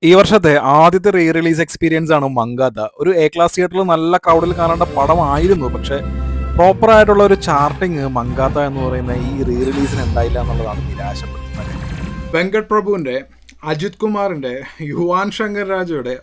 ഈ വർഷത്തെ ആദ്യത്തെ റീ റിലീസ് എക്സ്പീരിയൻസ് ആണ് മങ്കാത്ത. ഒരു എ ക്ലാസ് തിയേറ്ററിൽ നല്ല ക്രൗഡിൽ കാണേണ്ട പടമായിരുന്നു. പക്ഷെ പ്രോപ്പർ ആയിട്ടുള്ള ഒരു ചാർട്ടിങ് മങ്കാത്ത എന്ന് പറയുന്ന ഈ റീ റിലീസിന് ഉണ്ടായില്ല എന്നുള്ളതാണ് നിരാശപ്പെടുത്തുന്ന കാര്യം. വെങ്കട് പ്രഭുവിൻ്റെ, അജിത് കുമാറിൻ്റെ, യുവാൻ ശങ്കർ രാജയുടെ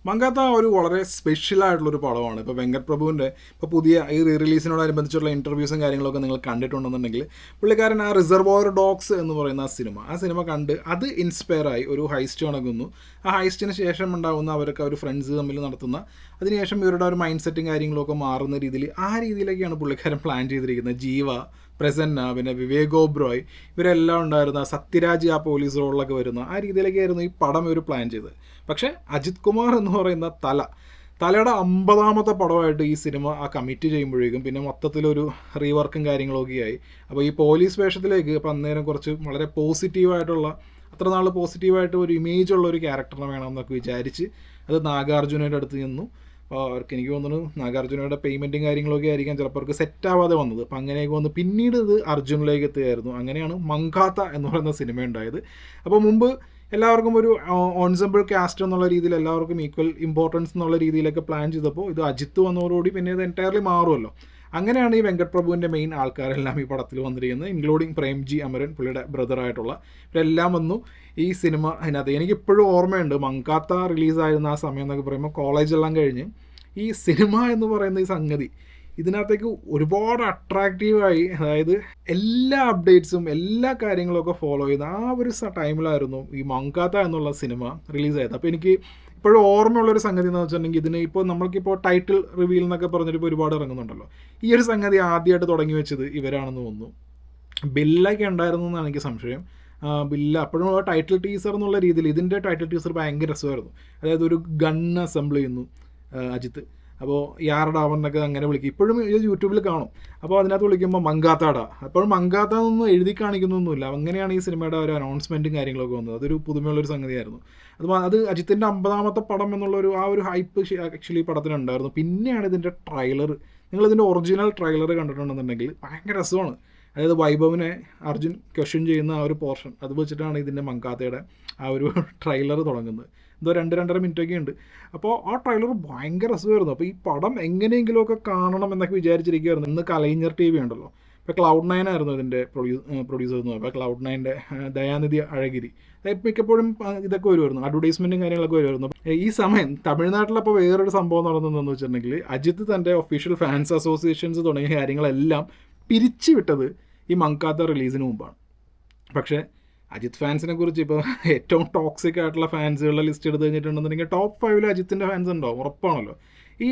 മങ്കാത്ത ഒരു വളരെ സ്പെഷ്യലായിട്ടുള്ളൊരു പടമാണ്. ഇപ്പോൾ വെങ്കട് പ്രഭുവിൻ്റെ ഇപ്പോൾ പുതിയ ഈ റീ റിലീസിനോടനുബന്ധിച്ചുള്ള ഇൻ്റർവ്യൂസും കാര്യങ്ങളൊക്കെ നിങ്ങൾ കണ്ടിട്ടുണ്ടെന്നുണ്ടെങ്കിൽ പുള്ളിക്കാരൻ ആ റിസർവോയർ ഡോഗ്സ് എന്ന് പറയുന്ന ആ സിനിമ കണ്ട് അത് ഇൻസ്പയറായി ഒരു ഹൈസ്റ്റ് നടക്കുന്നു. ആ ഹൈസ്റ്റിന് ശേഷം ഉണ്ടാകുന്ന അവരൊക്കെ ഒരു ഫ്രണ്ട്സ് തമ്മിൽ നടത്തുന്ന, അതിനുശേഷം ഇവരുടെ ഒരു മൈൻഡ് സെറ്റും കാര്യങ്ങളൊക്കെ മാറുന്ന രീതിയിൽ ആ രീതിയിലൊക്കെയാണ് പുള്ളിക്കാരൻ പ്ലാൻ ചെയ്തിരിക്കുന്നത്. ജീവ, പ്രസന്ന, പിന്നെ വിവേക് ഓബ്രോയ്, ഇവരെല്ലാം ഉണ്ടായിരുന്ന, സത്യരാജ് ആ പോലീസ് റോളിലൊക്കെ വരുന്ന ആ രീതിയിലൊക്കെയായിരുന്നു ഈ പടം ഇവർ പ്ലാൻ ചെയ്തത്. പക്ഷേ അജിത് കുമാർ എന്ന് പറയുന്ന തലയുടെ 50ാമത്തെ പടമായിട്ട് ഈ സിനിമ ആ കമ്മിറ്റ് ചെയ്യുമ്പോഴേക്കും പിന്നെ മൊത്തത്തിലൊരു റീവർക്കും കാര്യങ്ങളൊക്കെ ആയി. അപ്പോൾ ഈ പോലീസ് വേഷത്തിലേക്ക് അപ്പോൾ അന്നേരം കുറച്ച് വളരെ പോസിറ്റീവായിട്ടുള്ള, അത്ര നാൾ പോസിറ്റീവായിട്ട് ഒരു ഇമേജ് ഉള്ള ഒരു ക്യാരക്ടറിനെ വേണമെന്നൊക്കെ വിചാരിച്ച് അത് നാഗാർജുനയുടെ അടുത്ത് നിന്നു. അപ്പോൾ അവർക്ക്, എനിക്ക് തോന്നുന്നു നാഗാർജുനയുടെ പേയ്മെൻറ്റും കാര്യങ്ങളൊക്കെ ആയിരിക്കാം ചിലപ്പോൾ അവർക്ക് സെറ്റാവാതെ വന്നത്. അപ്പോൾ അങ്ങനെയൊക്കെ വന്ന് പിന്നീട് ഇത് അർജുനിലേക്ക് എത്തുകയായിരുന്നു. അങ്ങനെയാണ് മങ്കാത്ത എന്ന് പറയുന്ന സിനിമ ഉണ്ടായത്. അപ്പോൾ മുമ്പ് എല്ലാവർക്കും ഒരു ഓൺസെമ്പിൾ കാസ്റ്റ് എന്നുള്ള രീതിയിൽ എല്ലാവർക്കും ഈക്വൽ ഇമ്പോർട്ടൻസ് എന്നുള്ള രീതിയിലൊക്കെ പ്ലാൻ ചെയ്തപ്പോൾ ഇത് അജിത്ത് വന്നതോടുകൂടി പിന്നെ ഇത് എൻറ്റയർലി മാറുമല്ലോ. അങ്ങനെയാണ് ഈ വെങ്കട് പ്രഭുവിൻ്റെ മെയിൻ ആൾക്കാരെല്ലാം ഈ പടത്തിൽ വന്നിരിക്കുന്നത്, ഇൻക്ലൂഡിങ് പ്രേംജി അമരൻ, പുള്ളിയുടെ ബ്രദറായിട്ടുള്ള ഇവരെല്ലാം വന്നു ഈ സിനിമ. അതിനകത്ത് എനിക്കിപ്പോഴും ഓർമ്മയുണ്ട് മങ്കാത്ത റിലീസായിരുന്ന ആ സമയം എന്നൊക്കെ പറയുമ്പോൾ കോളേജെല്ലാം കഴിഞ്ഞ് ഈ സിനിമ എന്ന് പറയുന്ന ഈ സംഗതി ഇതിനകത്തേക്ക് ഒരുപാട് അട്രാക്റ്റീവായി, അതായത് എല്ലാ അപ്ഡേറ്റ്സും എല്ലാ കാര്യങ്ങളൊക്കെ ഫോളോ ചെയ്യുന്ന ആ ഒരു ടൈമിലായിരുന്നു ഈ മങ്കാത്ത എന്നുള്ള സിനിമ റിലീസായത്. അപ്പോൾ എനിക്ക് ഇപ്പോഴും ഓർമ്മയുള്ളൊരു സംഗതി എന്ന് വെച്ചിട്ടുണ്ടെങ്കിൽ, ഇതിന് ഇപ്പോൾ നമ്മൾക്കിപ്പോൾ ടൈറ്റിൽ റിവീൽ എന്നൊക്കെ പറഞ്ഞിട്ട് ഇപ്പോൾ ഒരുപാട് ഇറങ്ങുന്നുണ്ടല്ലോ. ഈ ഒരു സംഗതി ആദ്യമായിട്ട് തുടങ്ങി വെച്ചത് ഇവരാണെന്ന് തോന്നുന്നു. ബില്ലൊക്കെ ഉണ്ടായിരുന്നു എന്നാണ് എനിക്ക് സംശയം. ബില്ല അപ്പോഴും ടൈറ്റിൽ ടീസർ എന്നുള്ള രീതിയിൽ ഇതിൻ്റെ ടൈറ്റിൽ ടീസർ ഭയങ്കര രസമായിരുന്നു. അതായത് ഒരു ഗൺ അസംബിൾ ചെയ്യുന്നു അജിത്ത്. അപ്പോൾ യാർഡാവെന്നൊക്കെ അങ്ങനെ വിളിക്കും. ഇപ്പോഴും ഇത് യൂട്യൂബിൽ കാണും. അപ്പോൾ അതിനകത്ത് വിളിക്കുമ്പോൾ മങ്കാത്താടാ, അപ്പോഴും മങ്കാത്ത എന്നൊന്നും എഴുതി കാണിക്കുന്നൊന്നുമില്ല. അങ്ങനെയാണ് ഈ സിനിമയുടെ ഒരു അനൗൺസ്മെൻറ്റും കാര്യങ്ങളൊക്കെ വന്നത്. അതൊരു പുതുമയുള്ളൊരു സംഗതിയായിരുന്നു. അത് അജിത്തിൻ്റെ 50ാമത്തെ പടം എന്നുള്ളൊരു ആ ഒരു ഹൈപ്പ് ആക്ച്വലി പടത്തിനുണ്ടായിരുന്നു. പിന്നെയാണ് ഇതിൻ്റെ ട്രailer, നിങ്ങളിതിൻ്റെ ഒറിജിനൽ ട്രailer കണ്ടിട്ടുണ്ടെന്നുണ്ടെങ്കിൽ ഭയങ്കര രസമാണ്. അതായത് വൈഭവിനെ അർജുൻ ക്വസ്റ്റ്യൻ ചെയ്യുന്ന ആ ഒരു പോർഷൻ, അത് വെച്ചിട്ടാണ് ഇതിൻ്റെ മങ്കാത്തയുടെ ആ ഒരു ട്രailer തുടങ്ങുന്നത്. എന്തോ 2-2.5 മിനിറ്റൊക്കെ ഉണ്ട്. അപ്പോൾ ആ ട്രailer ഭയങ്കര രസമായിരുന്നു. അപ്പോൾ ഈ പടം എങ്ങനെയെങ്കിലുമൊക്കെ കാണണം എന്നൊക്കെ വിചാരിച്ചിരിക്കുമായിരുന്നു. ഇന്ന് കലൈഞ്ഞർ TV ഉണ്ടല്ലോ, ഇപ്പോൾ Cloud9 ആയിരുന്നു ഇതിൻ്റെ പ്രൊഡ്യൂസർ എന്ന് പറയുമ്പോൾ. Cloud9ൻ്റെ ദയാനിധി അഴഗിരി മിക്കപ്പോഴും ഇതൊക്കെ വരുമായിരുന്നു, അഡ്വർടൈസ്മെൻറ്റും കാര്യങ്ങളൊക്കെ വരുമായിരുന്നു. ഈ സമയം തമിഴ്നാട്ടിലപ്പോൾ വേറൊരു സംഭവം നടന്നതെന്ന് വെച്ചിട്ടുണ്ടെങ്കിൽ, അജിത്ത് തൻ്റെ ഒഫീഷ്യൽ ഫാൻസ് അസോസിയേഷൻസ് തുടങ്ങിയ കാര്യങ്ങളെല്ലാം പിരിച്ചു വിട്ടത് ഈ മങ്കാത്ത റിലീസിന് മുമ്പാണ്. പക്ഷേ അജിത്ത് ഫാൻസിനെ കുറിച്ച് ഇപ്പോൾ ഏറ്റവും ടോക്സിക് ആയിട്ടുള്ള ഫാൻസുകളുടെ ലിസ്റ്റ് എടുത്ത് കഴിഞ്ഞിട്ടുണ്ടെന്നുണ്ടെങ്കിൽ ടോപ്പ് 5 അജിത്തിൻ്റെ ഫാൻസ് ഉണ്ടാവും, ഉറപ്പാണല്ലോ. ഈ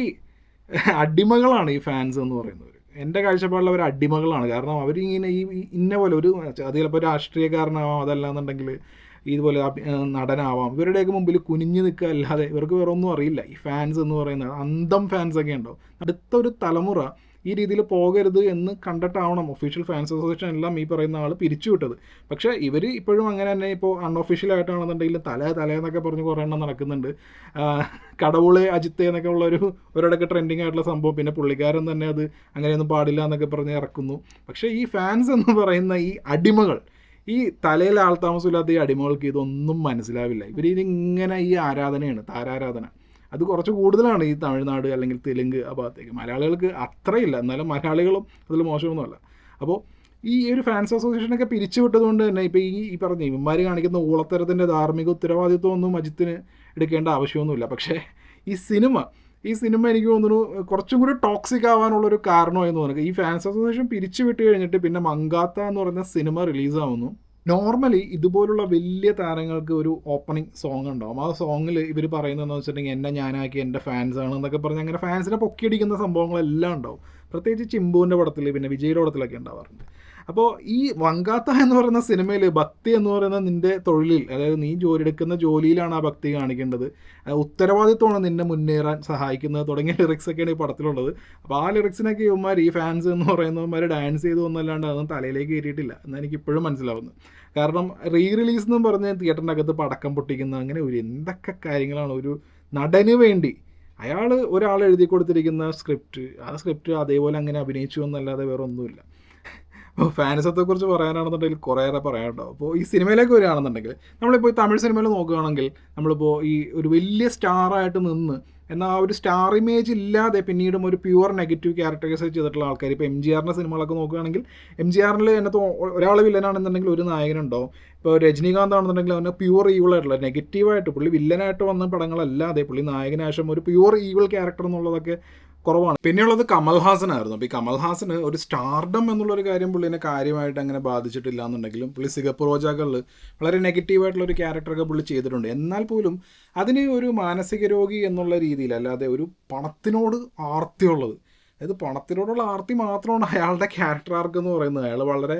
അടിമകളാണ് ഈ ഫാൻസ് എന്ന് പറയുന്നവർ. എൻ്റെ കാഴ്ചപ്പാടിൽ അവർ അടിമകളാണ്. കാരണം അവരിങ്ങനെ ഈ ഇന്ന പോലെ ഒരു, അത് ചിലപ്പോൾ രാഷ്ട്രീയക്കാരനാവാം, അതല്ലാന്നുണ്ടെങ്കിൽ ഇതുപോലെ നടനാവാം, ഇവരുടെയൊക്കെ മുമ്പിൽ കുനിഞ്ഞു നിൽക്കുക അല്ലാതെ ഇവർക്ക് വേറെ ഒന്നും അറിയില്ല. ഈ ഫാൻസ് എന്ന് പറയുന്നത് അന്തം ഫാൻസൊക്കെ ഉണ്ടാവും. അടുത്തൊരു തലമുറ ഈ രീതിയിൽ പോകരുത് എന്ന് കണ്ടിട്ടാവണം ഒഫീഷ്യൽ ഫാൻസ് അസോസിയേഷൻ എല്ലാം ഈ പറയുന്ന ആൾ പിരിച്ചുവിട്ടത്. പക്ഷേ ഇവർ ഇപ്പോഴും അങ്ങനെ തന്നെ, ഇപ്പോൾ അൺഒഫീഷ്യലായിട്ടാണെന്നുണ്ടെങ്കിൽ തലേന്നൊക്കെ പറഞ്ഞ് കുറേ എണ്ണം നടക്കുന്നുണ്ട്. കടവുളെ അജിത്ത് എന്നൊക്കെ ഉള്ളൊരു ഒരിടയ്ക്ക് ട്രെൻഡിങ് ആയിട്ടുള്ള സംഭവം. പിന്നെ പുള്ളിക്കാരൻ തന്നെ അത് അങ്ങനെയൊന്നും പാടില്ല എന്നൊക്കെ പറഞ്ഞ് ഇറക്കുന്നു. പക്ഷേ ഈ ഫാൻസ് എന്ന് പറയുന്ന ഈ അടിമകൾ, ഈ തലയിൽ ആൾതാമസമില്ലാത്ത ഈ അടിമകൾക്ക് ഇതൊന്നും മനസ്സിലാവില്ല. ഇവരിങ്ങനെ ഈ ആരാധനയാണ്, താരാരാധന. അത് കുറച്ച് കൂടുതലാണ് ഈ തമിഴ്നാട് അല്ലെങ്കിൽ തെലുങ്ക് ആ ഭാഗത്തേക്ക്. മലയാളികൾക്ക് അത്രയില്ല, എന്നാലും മലയാളികളും അതിൽ മോശമൊന്നുമല്ല. അപ്പോൾ ഈ ഒരു ഫാൻസ് അസോസിയേഷനൊക്കെ പിരിച്ചു വിട്ടതുകൊണ്ട് തന്നെ ഇപ്പോൾ ഈ പറഞ്ഞ ഇവന്മാർ കാണിക്കുന്ന ഊളത്തരത്തിൻ്റെ ധാർമ്മിക ഉത്തരവാദിത്വമൊന്നും അജിത്തിന് എടുക്കേണ്ട ആവശ്യമൊന്നുമില്ല. പക്ഷേ ഈ സിനിമ എനിക്ക് തോന്നുന്നു കുറച്ചും കൂടി ടോക്സിക് ആവാനുള്ളൊരു കാരണമായി തോന്നുന്നു. ഈ ഫാൻസ് അസോസിയേഷൻ പിരിച്ചു വിട്ട് കഴിഞ്ഞിട്ട് പിന്നെ മങ്കാത്ത എന്ന് പറയുന്ന സിനിമ റിലീസാവുന്നു. നോർമലി ഇതുപോലുള്ള വലിയ താരങ്ങൾക്ക് ഒരു ഓപ്പണിംഗ് സോങ് ഉണ്ടാവും. ആ സോങ്ങിൽ ഇവർ പറയുന്നതെന്ന് വെച്ചിട്ടുണ്ടെങ്കിൽ എന്നെ ഞാനാക്കി എൻ്റെ ഫാൻസാണ് എന്നൊക്കെ പറഞ്ഞ് അങ്ങനെ ഫാൻസിനെ പൊക്കിയടിക്കുന്ന സംഭവങ്ങളെല്ലാം ഉണ്ടാവും. പ്രത്യേകിച്ച് ചിമ്പുവിൻ്റെ പടത്തിൽ, പിന്നെ വിജയുടെ പടത്തിലൊക്കെ ഉണ്ടാവാറുണ്ട്. അപ്പോൾ ഈ മങ്കാത്ത എന്ന് പറയുന്ന സിനിമയിൽ ഭക്തി എന്ന് പറയുന്ന നിൻ്റെ തൊഴിലിൽ, അതായത് നീ എടുക്കുന്ന ജോലിയിലാണ് ആ ഭക്തി കാണിക്കേണ്ടത്, ഉത്തരവാദിത്വമാണ് നിന്നെ മുന്നേറാൻ സഹായിക്കുന്നത് തുടങ്ങിയ ലിറിക്സൊക്കെയാണ് ഈ പടത്തിലുള്ളത്. അപ്പോൾ ആ ലിറിക്സിനൊക്കെ ഇവന്മാർ, ഈ ഫാൻസ് എന്ന് പറയുന്നവന്മാർ ഡാൻസ് ചെയ്തു എന്നല്ലാണ്ട് അതൊന്നും തലയിലേക്ക് കയറ്റിയിട്ടില്ല എന്നാണ് എനിക്ക് ഇപ്പോഴും മനസ്സിലാവുന്നത്. കാരണം റീ റിലീസ് എന്നും പറഞ്ഞ് തിയേറ്ററിൻ്റെ അകത്ത് പടക്കം പൊട്ടിക്കുന്ന അങ്ങനെ എന്തൊക്കെ കാര്യങ്ങളാണ് ഒരു നടന് വേണ്ടി. ഒരാൾ എഴുതി കൊടുത്തിരിക്കുന്ന സ്ക്രിപ്റ്റ്, ആ സ്ക്രിപ്റ്റ് അതേപോലെ അങ്ങനെ അഭിനയിച്ചു എന്നല്ലാതെ വേറെ ഒന്നുമില്ല. അപ്പോൾ ഫാനിസത്തെക്കുറിച്ച് പറയാനാണെന്നുണ്ടെങ്കിൽ കുറേയേറെ പറയാനുണ്ടോ. അപ്പോൾ ഈ സിനിമയിലേക്ക് വരികയാണെന്നുണ്ടെങ്കിൽ നമ്മളിപ്പോൾ ഈ തമിഴ് സിനിമയിൽ നോക്കുകയാണെങ്കിൽ നമ്മളിപ്പോൾ ഈ ഒരു വലിയ സ്റ്റാറായിട്ട് നിന്ന് എന്നാൽ ആ ഒരു സ്റ്റാർ ഇമേജ് ഇല്ലാതെ പിന്നീടും ഒരു പ്യുവർ നെഗറ്റീവ് ക്യാരക്ടേഴ്സ് ചെയ്തിട്ടുള്ള ആൾക്കാർ ഇപ്പോൾ MGRൻ്റെ സിനിമകളൊക്കെ നോക്കുകയാണെങ്കിൽ MGRൽ അതിനകത്ത് ഒരാൾ വില്ലനാണെന്നുണ്ടെങ്കിൽ ഒരു നായകനുണ്ടാവും. ഇപ്പോൾ രജനീകാന്ത് ആണെന്നുണ്ടെങ്കിൽ അവന് പ്യുവർ ഈവിൾ ആയിട്ടുള്ള നെഗറ്റീവായിട്ട് പുള്ളി വില്ലനായിട്ട് വന്ന പടങ്ങളല്ലാതെ പുള്ളി നായകനാശം ഒരു പ്യുവർ ഈവിൾ ക്യാരക്ടർ എന്നുള്ളതൊക്കെ കുറവാണ്. പിന്നെയുള്ളത് കമൽഹാസൻ ആയിരുന്നു. അപ്പോൾ ഈ കമൽഹാസന് ഒരു സ്റ്റാർഡം എന്നുള്ളൊരു കാര്യം പുള്ളിനെ കാര്യമായിട്ട് അങ്ങനെ ബാധിച്ചിട്ടില്ല എന്നുണ്ടെങ്കിലും പുള്ളി സിഗപ്പ് റോജാകളിൽ വളരെ നെഗറ്റീവായിട്ടുള്ളൊരു ക്യാരക്ടറൊക്കെ പുള്ളി ചെയ്തിട്ടുണ്ട്. എന്നാൽ പോലും അതിന് ഒരു മാനസിക രോഗി എന്നുള്ള രീതിയിൽ അല്ലാതെ ഒരു പണത്തിനോട് ആർത്തിയുള്ളത്, അതായത് പണത്തിനോടുള്ള ആർത്തി മാത്രമാണ് അയാളുടെ ക്യാരക്ടർ ആർക്ക് എന്ന് പറയുന്നത്. അയാൾ വളരെ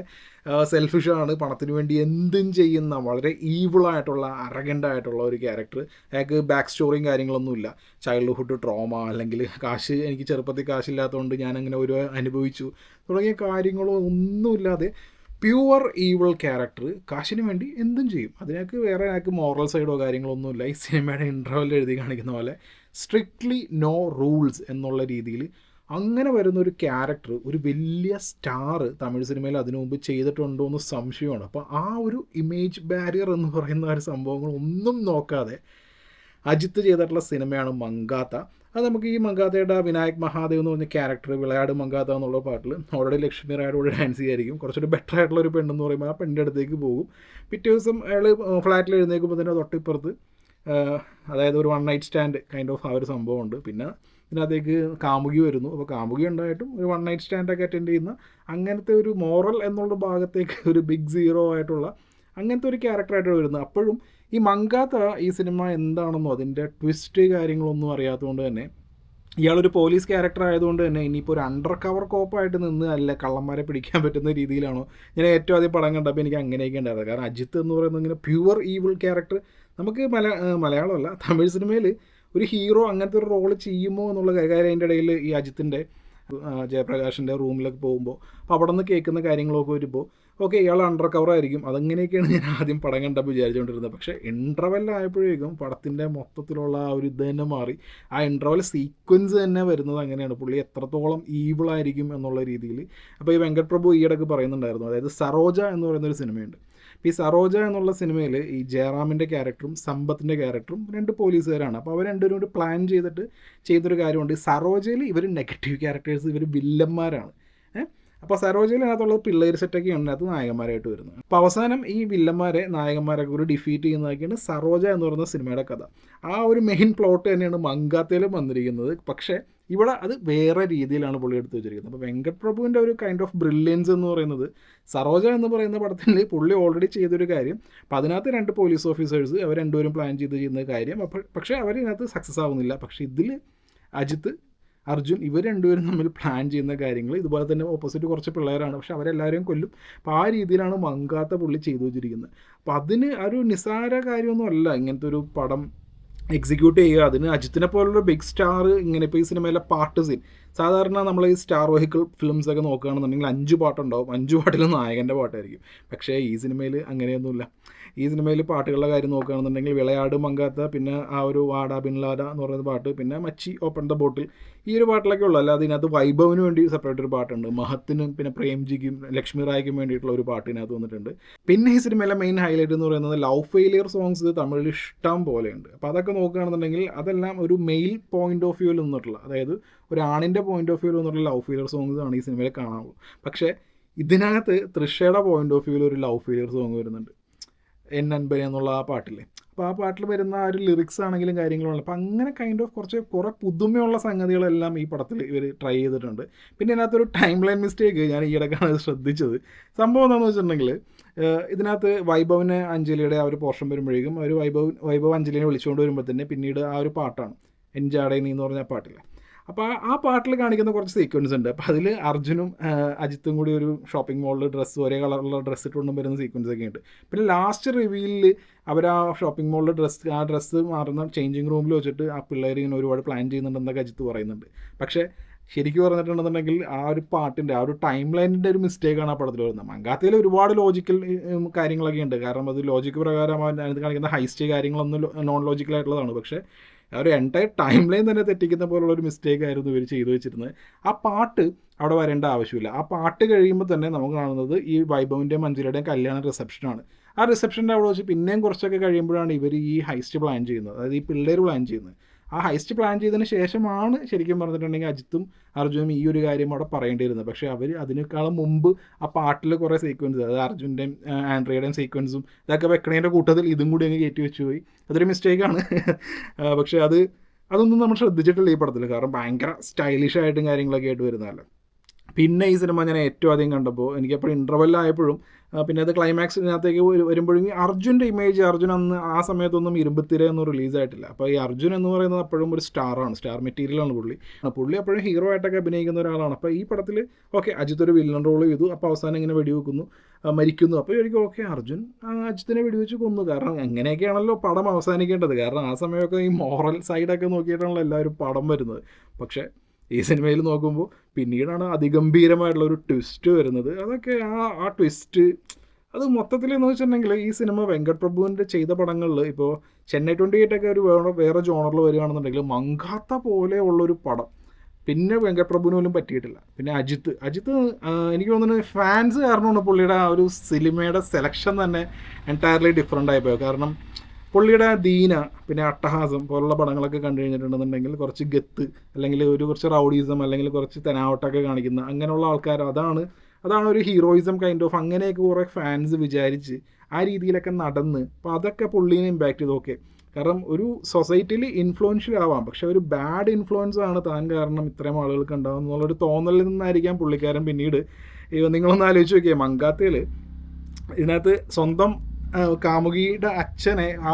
സെൽഫിഷാണ്, പണത്തിന് വേണ്ടി എന്തും ചെയ്യുന്ന വളരെ ഈവിളായിട്ടുള്ള അറഗൻ്റായിട്ടുള്ള ഒരു ക്യാരക്ടർ. അയാൾക്ക് ബാക്ക് സ്റ്റോറിയും കാര്യങ്ങളൊന്നുമില്ല, ചൈൽഡ്ഹുഡ് ട്രോമ അല്ലെങ്കിൽ കാശ്, എനിക്ക് ചെറുപ്പത്തിൽ കാശില്ലാത്തതുകൊണ്ട് ഞാനങ്ങനെ ഒരു അനുഭവിച്ചു തുടങ്ങിയ കാര്യങ്ങളോ ഒന്നുമില്ലാതെ പ്യുവർ ഈവിൾ ക്യാരക്ടർ കാശിന് വേണ്ടി എന്തും ചെയ്യും. അതിനൊക്കെ വേറെ അയാൾക്ക് മോറൽ സൈഡോ കാര്യങ്ങളൊന്നുമില്ല. ഈ സിനിമയുടെ ഇൻ്റർവെൽ എഴുതി കാണിക്കുന്ന പോലെ സ്ട്രിക്ട്ലി നോ റൂൾസ് എന്നുള്ള രീതിയിൽ അങ്ങനെ വരുന്നൊരു ക്യാരക്ടർ ഒരു വലിയ സ്റ്റാർ തമിഴ് സിനിമയിൽ അതിനു മുമ്പ് ചെയ്തിട്ടുണ്ടോ എന്ന് സംശയമാണ്. അപ്പോൾ ആ ഒരു ഇമേജ് ബാരിയർ എന്ന് പറയുന്ന ഒരു സംഭവങ്ങൾ ഒന്നും നോക്കാതെ അജിത്ത് ചെയ്തിട്ടുള്ള സിനിമയാണ് മങ്കാത്ത. അത് നമുക്ക് ഈ മങ്കാത്തയുടെ വിനായക് മഹാദേവ് എന്ന് പറഞ്ഞ ക്യാരക്ടർ വിളയാട് മങ്കാത്ത എന്നുള്ള പാട്ടിൽ ഓൾറെഡി ലക്ഷ്മി റായുടെ കൂടെ ഡാൻസ് ചെയ്യായിരിക്കും. കുറച്ചൊരു ബെറ്റർ ആയിട്ടുള്ള ഒരു പെണ്ണെന്ന് പറയുമ്പോൾ ആ പെണ്ണിൻ്റെ അടുത്തേക്ക് പോകും. പിറ്റേ ദിവസം അയാൾ ഫ്ലാറ്റിൽ എഴുന്നേൽക്കുമ്പോൾ തന്നെ തൊട്ടിപ്പുറത്ത് അതായത് ഒരു one night stand kind of ആ ഒരു സംഭവമുണ്ട്. പിന്നെ ഇതിനകത്തേക്ക് കാമുകി വരുന്നു. അപ്പോൾ കാമുകി ഉണ്ടായിട്ടും ഒരു വൺ നൈറ്റ് സ്റ്റാൻഡൊക്കെ അറ്റൻഡ് ചെയ്യുന്ന അങ്ങനത്തെ ഒരു മോറൽ എന്നുള്ള ഭാഗത്തേക്ക് ഒരു ബിഗ് സീറോ ആയിട്ടുള്ള അങ്ങനത്തെ ഒരു ക്യാരക്ടറായിട്ട് വരുന്നത്. അപ്പോഴും ഈ മങ്കാത്ത ഈ സിനിമ എന്താണെന്നോ അതിൻ്റെ ട്വിസ്റ്റ് കാര്യങ്ങളൊന്നും അറിയാത്തതുകൊണ്ട് തന്നെ ഇയാളൊരു പോലീസ് ക്യാരക്ടർ ആയതുകൊണ്ട് തന്നെ ഇനിയിപ്പോൾ ഒരു അണ്ടർ കവർ കോപ്പായിട്ട് നിന്ന് അല്ല കള്ളന്മാരെ പിടിക്കാൻ പറ്റുന്ന രീതിയിലാണോ. ഞാൻ ഏറ്റവും ആദ്യം പടം കണ്ടപ്പോൾ എനിക്ക് അങ്ങനെയൊക്കെ ഉണ്ടായിരുന്നു. കാരണം അജിത്ത് എന്ന് പറയുന്നത് ഇങ്ങനെ പ്യുവർ ഈവിൾ ക്യാരക്ടർ നമുക്ക് മലയാളമല്ല തമിഴ് സിനിമയിൽ ഒരു ഹീറോ അങ്ങനത്തെ ഒരു റോള് ചെയ്യുമോ എന്നുള്ള കാര്യം അതിൻ്റെ ഇടയിൽ ഈ അജിത്തിൻ്റെ ജയപ്രകാശിൻ്റെ റൂമിലൊക്കെ പോകുമ്പോൾ അപ്പോൾ അവിടെ നിന്ന് കേൾക്കുന്ന കാര്യങ്ങളൊക്കെ വരുമ്പോൾ ഓക്കെ ഇയാൾ അണ്ടർ കവർ ആയിരിക്കും. അതങ്ങനെയൊക്കെയാണ് ഞാൻ ആദ്യം പടം കണ്ടപ്പോൾ വിചാരിച്ചുകൊണ്ടിരുന്നത്. പക്ഷേ ഇൻ്റർവെല്ലായപ്പോഴേക്കും പടത്തിൻ്റെ മൊത്തത്തിലുള്ള ആ ഒരു ഇത് തന്നെ മാറി. ആ ഇൻ്റർവെൽ സീക്വൻസ് തന്നെ വരുന്നത് അങ്ങനെയാണ്, പുള്ളി എത്രത്തോളം ഈവിളായിരിക്കും എന്നുള്ള രീതിയിൽ. അപ്പോൾ ഈ വെങ്കട് പ്രഭു ഈയിടയ്ക്ക് പറയുന്നുണ്ടായിരുന്നു, അതായത് സരോജ എന്ന് പറയുന്നൊരു സിനിമയുണ്ട്. അപ്പോൾ ഈ സരോജ എന്നുള്ള സിനിമയിൽ ഈ ജയറാമിൻ്റെ ക്യാരക്ടറും സമ്പത്തിൻ്റെ ക്യാരക്ടറും രണ്ട് പോലീസുകാരാണ്. അപ്പോൾ അവർ രണ്ടുപേരും കൂടി പ്ലാൻ ചെയ്തിട്ട് ചെയ്തൊരു കാര്യമുണ്ട്. സരോജയിൽ ഇവർ നെഗറ്റീവ് ക്യാരക്ടേഴ്സ്, ഇവർ വില്ലന്മാരാണ്. അപ്പോൾ സരോജയിൽ അതിനകത്തുള്ളത് പിള്ളേർ സെറ്റൊക്കെയാണ് അതിനകത്ത് നായകന്മാരായിട്ട് വരുന്നത്. അപ്പോൾ അവസാനം ഈ വില്ലന്മാരെ നായകന്മാരൊക്കെ കൂടി ഡിഫീറ്റ് ചെയ്യുന്നതൊക്കെയാണ് സരോജ എന്ന് പറയുന്ന സിനിമയുടെ കഥ. ആ ഒരു മെയിൻ പ്ലോട്ട് തന്നെയാണ് മങ്കാത്തയിലും വന്നിരിക്കുന്നത്. പക്ഷേ ഇവിടെ അത് വേറെ രീതിയിലാണ് പുള്ളി എടുത്ത് വെച്ചിരിക്കുന്നത്. അപ്പോൾ വെങ്കട് പ്രഭുവിൻ്റെ ഒരു കൈൻഡ് ഓഫ് ബ്രില്യൻസ് എന്ന് പറയുന്നത് സരോജ എന്ന് പറയുന്ന പടത്തിൽ പുള്ളി ഓൾറെഡി ചെയ്തൊരു കാര്യം. അപ്പോൾ അതിനകത്ത് രണ്ട് പോലീസ് ഓഫീസേഴ്സ് അവർ രണ്ടുപേരും പ്ലാൻ ചെയ്ത് ചെയ്യുന്ന കാര്യം. അപ്പോൾ പക്ഷേ അവരിതിനകത്ത് സക്സസ് ആവുന്നില്ല. പക്ഷേ ഇതിൽ അജിത്ത് അർജുൻ ഇവർ രണ്ടുപേരും തമ്മിൽ പ്ലാൻ ചെയ്യുന്ന കാര്യങ്ങൾ ഇതുപോലെ തന്നെ ഓപ്പോസിറ്റ് കുറച്ച് പിള്ളേരാണ്, പക്ഷെ അവരെല്ലാവരെയും കൊല്ലും. അപ്പോൾ ആ രീതിയിലാണ് മങ്കാത്ത പുള്ളി ചെയ്തു വെച്ചിരിക്കുന്നത്. അപ്പോൾ അതിന് ഒരു നിസ്സാര കാര്യമൊന്നും അല്ല ഇങ്ങനത്തെ ഒരു പടം എക്സിക്യൂട്ട് ചെയ്യുക. അതിന് അജിത്തിനെ പോലുള്ള ബിഗ് സ്റ്റാർ ഇങ്ങനെ ഇപ്പോൾ ഈ സിനിമയിലെ പാട്ട് സീൻ സാധാരണ നമ്മൾ ഈ സ്റ്റാർ വെഹിക്കിൾ ഫിലിംസൊക്കെ നോക്കുകയാണെന്നുണ്ടെങ്കിൽ 5 പാട്ടുണ്ടാവും, 5 പാട്ടിൽ നായകൻ്റെ പാട്ടായിരിക്കും. പക്ഷേ ഈ സിനിമയിൽ അങ്ങനെയൊന്നുമില്ല. ഈ സിനിമയിൽ പാട്ടുകളുടെ കാര്യം നോക്കുകയാണെന്നുണ്ടെങ്കിൽ വിളയാട് മങ്കാത്ത, പിന്നെ ആ ഒരു വാടാ ബിൻലാദ എന്ന് പറയുന്ന പാട്ട്, പിന്നെ മച്ചി ഓപ്പൺ ദ ബോട്ടിൽ, ഈ ഒരു പാട്ടിലൊക്കെ ഉള്ളൂ. അല്ലാതെ ഇതിനകത്ത് വൈഭവിന് വേണ്ടി സെപ്പറേറ്റ് ഒരു പാട്ടുണ്ട്, മഹത്തിനും പിന്നെ പ്രേംജിക്കും ലക്ഷ്മി റായ്ക്കും വേണ്ടിയിട്ടുള്ള ഒരു പാട്ട് ഇതിനകത്ത് വന്നിട്ടുണ്ട്. പിന്നെ ഈ സിനിമയിലെ മെയിൻ ഹൈലൈറ്റ് എന്ന് പറയുന്നത് ലവ് ഫെയിലിയർ സോങ്സ് തമിഴിൽ ഇഷ്ടം പോലെയുണ്ട്. അപ്പോൾ അതൊക്കെ നോക്കുകയാണെന്നുണ്ടെങ്കിൽ അതെല്ലാം ഒരു മെയിൽ പോയിന്റ് ഓഫ് വ്യൂവിൽ നിന്നിട്ടുള്ള, അതായത് ഒരു ആണിൻ്റെ പോയിന്റ് ഓഫ് വ്യൂവിൽ നിന്നുള്ള ലവ് ഫെയിലിയർ സോങ്സ് ആണ് ഈ സിനിമയിൽ കാണാവുള്ളൂ. പക്ഷേ ഇതിനകത്ത് തൃഷയുടെ പോയിന്റ് ഓഫ് വ്യൂവിൽ ഒരു ലവ് ഫെയിലിയർ സോങ് വരുന്നുണ്ട്, എൻ അൻപത് എന്നുള്ള ആ പാട്ടില്ലേ. അപ്പോൾ ആ പാട്ടിൽ വരുന്ന ആ ഒരു ലിറിക്സ് ആണെങ്കിലും കാര്യങ്ങളുണ്ട്. അപ്പോൾ അങ്ങനെ കൈൻഡ് ഓഫ് കുറേ പുതുമയുള്ള സംഗതികളെല്ലാം ഈ പടത്തിൽ ഇവർ ട്രൈ ചെയ്തിട്ടുണ്ട്. പിന്നെ ഇതിനകത്തൊരു ടൈം ലൈൻ മിസ്റ്റേക്ക് ഞാൻ ഈയിടക്കാണ് ശ്രദ്ധിച്ചത്. സംഭവം എന്താണെന്ന് വെച്ചിട്ടുണ്ടെങ്കിൽ ഇതിനകത്ത് വൈഭവിനെ അഞ്ജലിയുടെ ആ ഒരു പോർഷൻ വരുമ്പോഴേക്കും അവർ വൈഭവ് അഞ്ജലിനെ വിളിച്ചുകൊണ്ട് വരുമ്പോൾ തന്നെ പിന്നീട് ആ ഒരു പാട്ടാണ് എൻജാടേ നീ എന്ന് പറഞ്ഞ പാട്ടില്ലേ. അപ്പോൾ ആ പാട്ടിൽ കാണിക്കുന്ന കുറച്ച് സീക്വൻസ് ഉണ്ട്. അപ്പോൾ അതിൽ അർജുനും അജിത്തും കൂടി ഒരു ഷോപ്പിംഗ് മോളിൽ ഒരേ കളറുള്ള ഡ്രസ്സ് ഇട്ടുകൊണ്ടും വരുന്ന സീക്വൻസ് ഒക്കെ ഉണ്ട്. പിന്നെ ലാസ്റ്റ് റിവീലിൽ അവർ ആ ഷോപ്പിംഗ് മോളിൽ ഡ്രസ്സ് മാറുന്ന ചേഞ്ചിങ് റൂമിൽ വെച്ചിട്ട് ആ പിള്ളേർ ഇങ്ങനെ ഒരുപാട് പ്ലാൻ ചെയ്യുന്നുണ്ടെന്നൊക്കെ അജിത്ത് പറയുന്നുണ്ട്. പക്ഷേ ശരിക്കും പറഞ്ഞിട്ടുണ്ടെന്നുണ്ടെങ്കിൽ ആ ഒരു പാട്ടിൻ്റെ ആ ഒരു ടൈം ലൈനിൻ്റെ ഒരു മിസ്റ്റേക്കാണ് ആ പടത്തിൽ വരുന്നത്. മങ്കാത്തയിൽ ഒരുപാട് ലോജിക്കൽ കാര്യങ്ങളൊക്കെ ഉണ്ട്. കാരണം അത് ലോജിക്ക് പ്രകാരം അതിനകത്ത് കാണിക്കുന്ന ഹൈസ്റ്റ് കാര്യങ്ങളൊന്നും നോൺ ലോജിക്കലായിട്ടുള്ളതാണ്. പക്ഷേ ആ ഒരു എൻറ്റയർ ടൈം ലൈൻ തന്നെ തെറ്റിക്കുന്ന പോലുള്ള ഒരു മിസ്റ്റേക്ക് ആയിരുന്നു ഇവർ ചെയ്തു വെച്ചിരുന്നത്. ആ പാട്ട് അവിടെ വരേണ്ട ആവശ്യമില്ല. ആ പാട്ട് കഴിയുമ്പോൾ തന്നെ നമുക്ക് കാണുന്നത് ഈ വൈഭവിൻ്റെയും മഞ്ജുലയുടെയും കല്യാണ റിസപ്ഷനാണ്. ആ റിസപ്ഷൻ്റെ അവിടെ വെച്ച് പിന്നെയും കുറച്ചൊക്കെ കഴിയുമ്പോഴാണ് ഇവർ ഈ ഹൈസ്റ്റ് പ്ലാൻ ചെയ്യുന്നത്, അതായത് ഈ പിള്ളേർ പ്ലാൻ ചെയ്യുന്നത്. ആ ഹൈസ്റ്റ് പ്ലാൻ ചെയ്തതിന് ശേഷമാണ് ശരിക്കും പറഞ്ഞിട്ടുണ്ടെങ്കിൽ അജിത്തും അർജുനും ഈ ഒരു കാര്യം അവിടെ പറയേണ്ടിയിരുന്നത്. പക്ഷേ അവർ അതിനേക്കാളും മുമ്പ് ആ പാട്ടിൽ കുറേ സീക്വൻസ്, അതായത് അർജുൻ്റെയും ആൻഡ്രിയയുടെയും സീക്വൻസും ഇതൊക്കെ വെക്കണേൻ്റെ കൂട്ടത്തിൽ ഇതും കൂടി അങ്ങ് കയറ്റി വെച്ച് പോയി. അതൊരു മിസ്റ്റേക്കാണ്. പക്ഷേ അതൊന്നും നമ്മൾ ശ്രദ്ധിച്ചിട്ടില്ല ഈ പടത്തിൽ, കാരണം ഭയങ്കര സ്റ്റൈലിഷായിട്ടും കാര്യങ്ങളൊക്കെ ആയിട്ട് വരുന്നതല്ല. പിന്നെ ഈ സിനിമ ഞാൻ ഏറ്റവും ആദ്യം കണ്ടപ്പോൾ എനിക്കപ്പോൾ ഇൻ്റർവെല്ലായപ്പോഴും പിന്നെ അത് ക്ലൈമാക്സിനകത്തേക്ക് വരുമ്പോഴും ഈ അർജുൻ്റെ ഇമേജ്, അർജുൻ അന്ന് ആ സമയത്തൊന്നും ഇരുമ്പത്തിരയൊന്നും റിലീസായിട്ടില്ല. അപ്പോൾ ഈ അർജുൻ എന്ന് പറയുന്നത് അപ്പോഴും ഒരു സ്റ്റാറാണ്, സ്റ്റാർ മെറ്റീരിയലാണ് പുള്ളി അപ്പോഴും ഹീറോ ആയിട്ടൊക്കെ അഭിനയിക്കുന്ന ഒരാളാണ്. അപ്പോൾ ഈ പടത്തിൽ ഓക്കെ അജിത്ത് ഒരു വില്ലൻ റോൾ ചെയ്തു, അപ്പോൾ അവസാനം ഇങ്ങനെ വെടിവെക്കുന്നു, മരിക്കുന്നു. അപ്പോൾ ശരിക്കും ഓക്കെ അർജുൻ അജിത്തിനെ വെടിവെച്ച് കൊന്നു, കാരണം എങ്ങനെയൊക്കെയാണല്ലോ പടം അവസാനിക്കേണ്ടത്. കാരണം ആ സമയമൊക്കെ ഈ മോറൽ സൈഡൊക്കെ നോക്കിയിട്ടാണല്ലോ എല്ലാവരും പടം വരുന്നത്. പക്ഷേ ഈ സിനിമയിൽ നോക്കുമ്പോൾ പിന്നീടാണ് അതിഗംഭീരമായിട്ടുള്ള ഒരു ട്വിസ്റ്റ് വരുന്നത്. അതൊക്കെ ആ ട്വിസ്റ്റ് അത് മൊത്തത്തിൽ എന്ന് വെച്ചിട്ടുണ്ടെങ്കിൽ ഈ സിനിമ വെങ്കട് പ്രഭുവിൻ്റെ ചെയ്ത പടങ്ങളിൽ ഇപ്പോൾ ചെന്നൈ 28 ഒരു വേറെ ജോണറിൽ വരികയാണെന്നുണ്ടെങ്കിൽ മങ്കാത്ത പോലെ ഉള്ളൊരു പടം പിന്നെ വെങ്കട് പ്രഭുവിന് പോലും പറ്റിയിട്ടില്ല. പിന്നെ അജിത്ത് എനിക്ക് തോന്നുന്നത് ഫാൻസ് കാരണമാണ് പുള്ളിയുടെ ആ ഒരു സിനിമയുടെ സെലക്ഷൻ തന്നെ എൻറ്റയർലി ഡിഫറെൻ്റ് ആയിപ്പോയി. കാരണം പുള്ളിയുടെ ദീന പിന്നെ അട്ടഹാസം പോലുള്ള പടങ്ങളൊക്കെ കണ്ടു കഴിഞ്ഞിട്ടുണ്ടെന്നുണ്ടെങ്കിൽ കുറച്ച് ഗത്ത്, അല്ലെങ്കിൽ കുറച്ച് റൗഡീസം, അല്ലെങ്കിൽ കുറച്ച് തെനാവട്ടൊക്കെ കാണിക്കുന്ന അങ്ങനെയുള്ള ആൾക്കാർ, അതാണ് ഒരു ഹീറോയിസം കൈൻഡ് ഓഫ്, അങ്ങനെയൊക്കെ കുറേ ഫാൻസ് വിചാരിച്ച് ആ രീതിയിലൊക്കെ നടന്ന്. അപ്പോൾ അതൊക്കെ പുള്ളീനെ ഇമ്പാക്റ്റ് ചെയ്തു. ഓക്കെ, കാരണം ഒരു സൊസൈറ്റിയിൽ ഇൻഫ്ലുവൻഷ്യൽ ആവാം, പക്ഷെ ഒരു ബാഡ് ഇൻഫ്ലുവൻസ് ആണ് താൻ കാരണം ഇത്രയും ആളുകൾക്ക് ഉണ്ടാകും എന്നുള്ളൊരു തോന്നലിൽ നിന്നായിരിക്കാം പുള്ളിക്കാരൻ പിന്നീട് നിങ്ങളൊന്ന് ആലോചിച്ച് നോക്കിയേ, മങ്കാത്തയിൽ ഇതിനകത്ത് സ്വന്തം കാമുകിയുടെ അച്ഛനെ ആ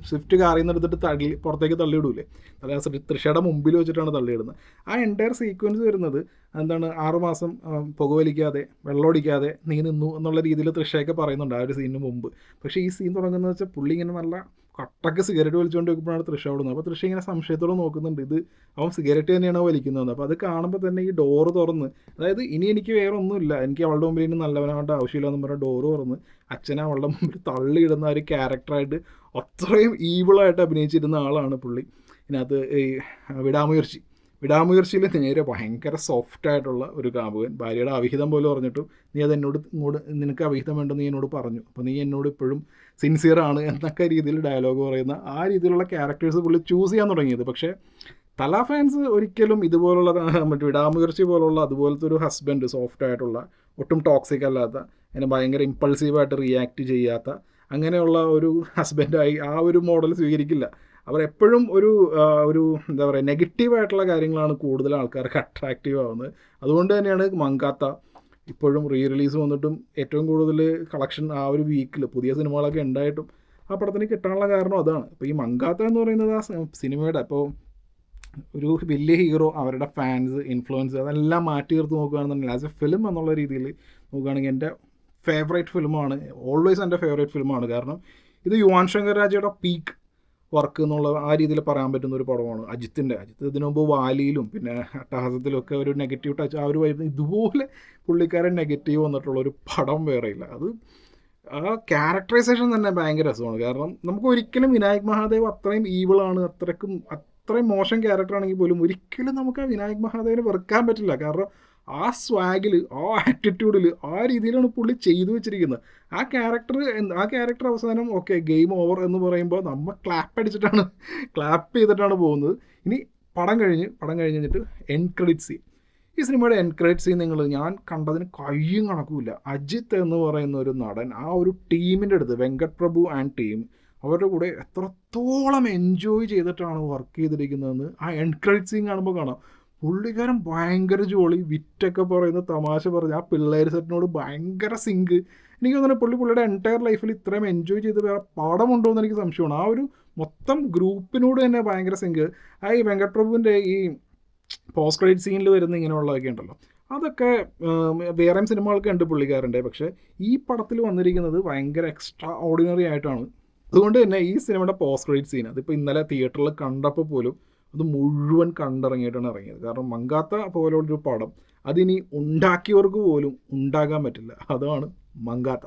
സ്വിഫ്റ്റ് കാറിൽ നിന്ന് എടുത്തിട്ട് പുറത്തേക്ക് തള്ളിയിടൂലേ, അതായത് തൃഷയുടെ മുമ്പിൽ വെച്ചിട്ടാണ് തള്ളിയിടുന്നത്. ആ എൻറ്റയർ സീക്വൻസ് വരുന്നത് എന്താണ്, 6 മാസം പുകവലിക്കാതെ വെള്ളമൊടിക്കാതെ നീ നിന്നു എന്നുള്ള രീതിയിൽ തൃഷയൊക്കെ പറയുന്നുണ്ട് ആ ഒരു സീനിന് മുമ്പ്. പക്ഷേ ഈ സീൻ തുടങ്ങുന്നത് വെച്ചാൽ പുള്ളി ഇങ്ങനെ നല്ല കട്ടക്ക് സിഗരറ്റ് വലിച്ചുകൊണ്ട് വെക്കുമ്പോഴാണ് തൃഷ ഓടുന്നത്. അപ്പോൾ തൃഷ ഇങ്ങനെ സംശയത്തോടെ നോക്കുന്നുണ്ട്, ഇത് അവൻ സിഗരറ്റ് തന്നെയാണോ വലിക്കുന്നതെന്ന്. അപ്പോൾ അത് കാണുമ്പോൾ തന്നെ ഈ ഡോറ് തുറന്ന്, അതായത് ഇനി എനിക്ക് വേറെ ഒന്നുമില്ല, എനിക്ക് അവളുടെ മുമ്പിൽ ഇനി നല്ലവനാവേണ്ട ആവശ്യമില്ല എന്ന് പറഞ്ഞാൽ ഡോറ് തുറന്ന് അച്ഛനെ അവളുടെ മുമ്പിൽ തള്ളിയിടുന്ന ഒരു ക്യാരക്ടറായിട്ട് അത്രയും ഈവിളായിട്ട് അഭിനയിച്ചിരുന്ന ആളാണ് പുള്ളി. ഇതിനകത്ത് ഈ വിടാമുയർച്ചയിൽ നേരെ ഭയങ്കര സോഫ്റ്റായിട്ടുള്ള ഒരു കാമുകൻ, ഭാര്യയുടെ അവിഹിതം പോലെ പറഞ്ഞിട്ടും നീ അത് നിനക്ക് അവിഹിതം വേണ്ടെന്ന് നീ എന്നോട് പറഞ്ഞു, അപ്പോൾ നീ എന്നോട് ഇപ്പോഴും സിൻസിയറാണ് എന്നൊക്കെ രീതിയിൽ ഡയലോഗ് പറയുന്ന ആ രീതിയിലുള്ള ക്യാരക്ടേഴ്സ് പുള്ളി ചൂസ് ചെയ്യാൻ തുടങ്ങിയത്. പക്ഷേ തല ഫാൻസ് ഒരിക്കലും ഇതുപോലുള്ള വിടാമുയർച്ചി പോലുള്ള അതുപോലത്തെ ഒരു ഹസ്ബൻഡ്, സോഫ്റ്റായിട്ടുള്ള, ഒട്ടും ടോക്സിക് അല്ലാത്ത, അങ്ങനെ ഭയങ്കര ഇമ്പൾസീവായിട്ട് റിയാക്ട് ചെയ്യാത്ത അങ്ങനെയുള്ള ഒരു ഹസ്ബൻഡായി ആ ഒരു മോഡൽ സ്വീകരിക്കില്ല. അവർ എപ്പോഴും ഒരു എന്താ പറയുക, നെഗറ്റീവായിട്ടുള്ള കാര്യങ്ങളാണ് കൂടുതൽ ആൾക്കാർക്ക് അട്രാക്റ്റീവ് ആവുന്നത്. അതുകൊണ്ട് തന്നെയാണ് മങ്കാത്ത ഇപ്പോഴും റിലീസ് വന്നിട്ടും ഏറ്റവും കൂടുതൽ കളക്ഷൻ ആ ഒരു വീക്കിൽ പുതിയ സിനിമകളൊക്കെ ഉണ്ടായിട്ടും ആ പടത്തിന് കിട്ടാനുള്ള കാരണം അതാണ്. അപ്പോൾ ഈ മങ്കാത്ത എന്ന് പറയുന്നത് ആ സിനിമയുടെ ഇപ്പോൾ ഒരു വലിയ ഹീറോ, അവരുടെ ഫാൻസ്, ഇൻഫ്ലുവൻസ് അതെല്ലാം മാറ്റി തീർത്ത് നോക്കുകയാണെന്നുണ്ടെങ്കിൽ ആസ് എ ഫിലിം എന്നുള്ള രീതിയിൽ നോക്കുകയാണെങ്കിൽ എൻ്റെ ഫേവറേറ്റ് ഫിലിമാണ്, ഓൾവേസ് എൻ്റെ ഫേവറേറ്റ് ഫിലിമാണ്. കാരണം ഇത് യുവാൻ ശങ്കർ രാജയുടെ പീക്ക് വർക്ക് എന്നുള്ള ആ രീതിയിൽ പറയാൻ പറ്റുന്ന ഒരു പടമാണ് അജിത്ത് ഇതിനു മുമ്പ് വാലിയിലും പിന്നെ അട്ടഹാസത്തിലും ഒക്കെ ഒരു നെഗറ്റീവ് ടച്ച് ആ ഒരു വൈബ്, ഇതുപോലെ പുള്ളിക്കാരൻ നെഗറ്റീവ് വന്നിട്ടുള്ള ഒരു പടം വേറെയില്ല. അത് ആ ക്യാരക്ടറൈസേഷൻ തന്നെ ഭയങ്കര രസമാണ്. കാരണം നമുക്ക് ഒരിക്കലും വിനായക് മഹാദേവ് അത്രയും ഈവിളാണ്, അത്രയും മോശം ക്യാരക്ടറാണെങ്കിൽ പോലും ഒരിക്കലും നമുക്ക് ആ വിനായക് മഹാദേവിനെ വെറുക്കാൻ പറ്റില്ല. കാരണം ആ സ്വാഗിൽ, ആ ആറ്റിറ്റ്യൂഡിൽ, ആ രീതിയിലാണ് പുള്ളി ചെയ്തു വെച്ചിരിക്കുന്നത്. ആ ക്യാരക്ടർ അവസാനം ഓക്കെ ഗെയിം ഓവർ എന്ന് പറയുമ്പോൾ നമ്മൾ ക്ലാപ്പ് ചെയ്തിട്ടാണ് പോകുന്നത്. ഇനി പടം കഴിഞ്ഞിട്ട് എൻഡ് ക്രെഡിറ്റ് സീൻ, ഈ സിനിമയുടെ എൻഡ് ക്രെഡിറ്റ് സീൻ ഞാൻ കണ്ടതിന് കയ്യും കണക്കുമില്ല. അജിത്ത് എന്ന് പറയുന്ന ഒരു നടൻ ആ ഒരു ടീമിൻ്റെ അടുത്ത്, വെങ്കട് പ്രഭു ആൻഡ് ടീം, അവരുടെ കൂടെ എത്രത്തോളം എൻജോയ് ചെയ്തിട്ടാണ് വർക്ക് ചെയ്തിരിക്കുന്നതെന്ന് ആ എൻഡ് ക്രെഡിറ്റ് സീൻ കാണുമ്പോൾ കാണാം. പുള്ളിക്കാരൻ ഭയങ്കര ജോളി, വിറ്റൊക്കെ പറയുന്ന, തമാശ പറഞ്ഞ് ആ പിള്ളേർ സെറ്റിനോട് ഭയങ്കര സിങ്ക്. എനിക്ക് തോന്നുന്നു പുള്ളിയുടെ എൻറ്റയർ ലൈഫിൽ ഇത്രയും എൻജോയ് ചെയ്ത് വേറെ പടമുണ്ടോ എന്ന് എനിക്ക് സംശയമാണ്. ആ ഒരു മൊത്തം ഗ്രൂപ്പിനോട് തന്നെ ഭയങ്കര സിങ്ക്. ആ ഈ വെങ്കട് പ്രഭുവിൻ്റെ ഈ പോസ്റ്റ് ക്രെഡിറ്റ് സീനിൽ വരുന്ന ഇങ്ങനെയുള്ളതൊക്കെ ഉണ്ടല്ലോ, അതൊക്കെ വേറെയും സിനിമകൾക്ക് ഉണ്ട് പുള്ളിക്കാരൻ്റെ. പക്ഷേ ഈ പടത്തിൽ വന്നിരിക്കുന്നത് ഭയങ്കര എക്സ്ട്രാ ഓർഡിനറി ആയിട്ടാണ്. അതുകൊണ്ട് തന്നെ ഈ സിനിമയുടെ പോസ്റ്റ് ക്രെഡിറ്റ് സീൻ അതിപ്പോൾ ഇന്നലെ തിയേറ്ററിൽ കണ്ടപ്പോൾ പോലും അത് മുഴുവൻ കണ്ടിറങ്ങിയിട്ടാണ് ഇറങ്ങിയത്. കാരണം മങ്കാത്ത പോലുള്ളൊരു പടം അതിനി ഉണ്ടാക്കിയവർക്ക് പോലും ഉണ്ടാകാൻ പറ്റില്ല. അതാണ് മങ്കാത്ത.